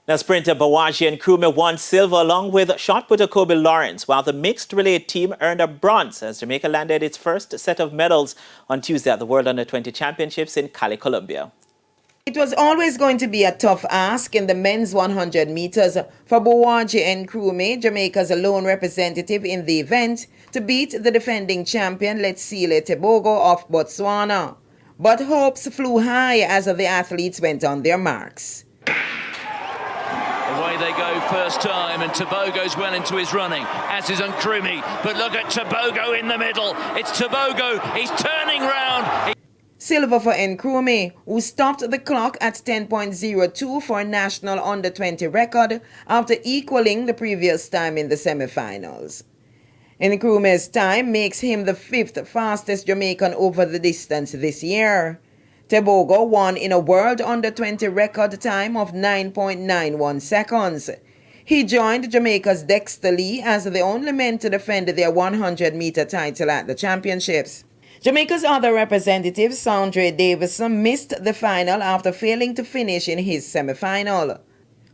Now, sprinter Bawaji and Nkrumah won silver along with shot putter Kobe Lawrence, while the mixed relay team earned a bronze as Jamaica landed its first set of medals on Tuesday at the World Under-20 Championships in Cali, Colombia. It was always going to be a tough ask in the men's 100 meters for Bawaji and Nkrumah, Jamaica's lone representative in the event, to beat the defending champion Letsile Tebogo of Botswana. But hopes flew high as the athletes went on their marks. Away they go first time, and Tebogo's well into his running, as is Nkrumah. But look at Tebogo in the middle. It's Tebogo. He's turning round. Silver for Nkrumah, who stopped the clock at 10.02 for a national under-20 record after equaling the previous time in the semifinals. Nkrumah's time makes him the fifth fastest Jamaican over the distance this year. Tebogo won in a world under-20 record time of 9.91 seconds. He joined Jamaica's Dexter Lee as the only men to defend their 100-meter title at the championships. Jamaica's other representative, Sandre Davison, missed the final after failing to finish in his semifinal.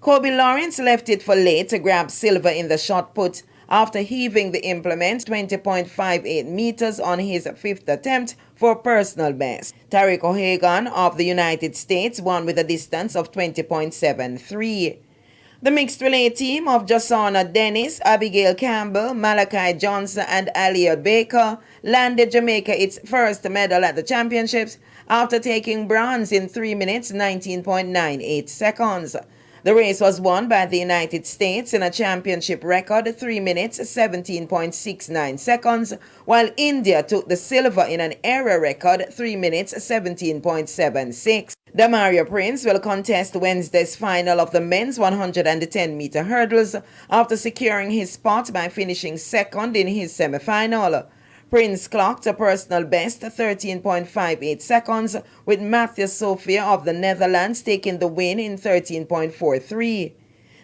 Kobe Lawrence left it for late to grab silver in the shot put after heaving the implement 20.58 meters on his fifth attempt for personal best. Tariq O'Hagan of the United States won with a distance of 20.73. The mixed relay team of Jasona Dennis, Abigail Campbell, Malachi Johnson, and Elliot Baker landed Jamaica its first medal at the championships after taking bronze in 3 minutes 19.98 seconds. The race was won by the United States in a championship record 3 minutes 17.69 seconds, while India took the silver in an era record 3 minutes 17.76. Damario Prince will contest Wednesday's final of the men's 110-meter hurdles after securing his spot by finishing second in his semifinal. Prince clocked a personal best 13.58 seconds, with Matthew Sophia of the Netherlands taking the win in 13.43.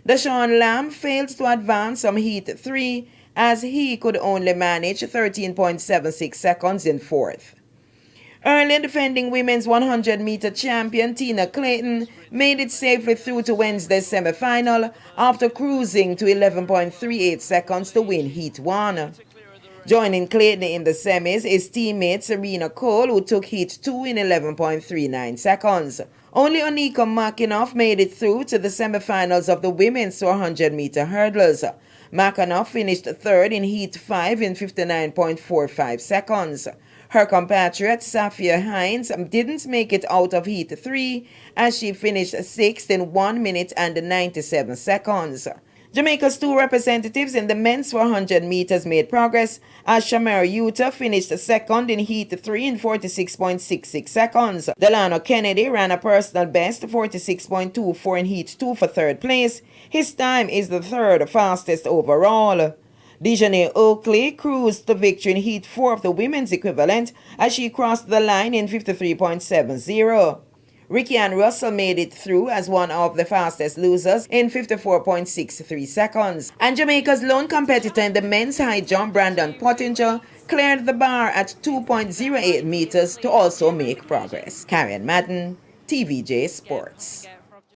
Deshaun Lamb failed to advance from Heat 3 as he could only manage 13.76 seconds in fourth. Earlier defending women's 100-meter champion Tina Clayton made it safely through to Wednesday's semifinal after cruising to 11.38 seconds to win Heat 1. Joining Clayton in the semis is teammate Serena Cole, who took Heat 2 in 11.39 seconds. Only Onika Makinoff made it through to the semifinals of the women's 400-meter hurdles. Makinoff finished third in Heat 5 in 59.45 seconds. Her compatriot Safia Hines didn't make it out of Heat 3 as she finished sixth in 1 minute and 97 seconds. Jamaica's two representatives in the men's 400 meters made progress as Shamar Utah finished second in Heat 3 in 46.66 seconds. Delano Kennedy ran a personal best 46.24 in Heat 2 for third place. His time is the third fastest overall. Dejanay Oakley cruised to victory in Heat 4 of the women's equivalent as she crossed the line in 53.70. Ricky Ann Russell made it through as one of the fastest losers in 54.63 seconds. And Jamaica's lone competitor in the men's high jump, Brandon Pottinger, cleared the bar at 2.08 meters to also make progress. Karen Madden, TVJ Sports.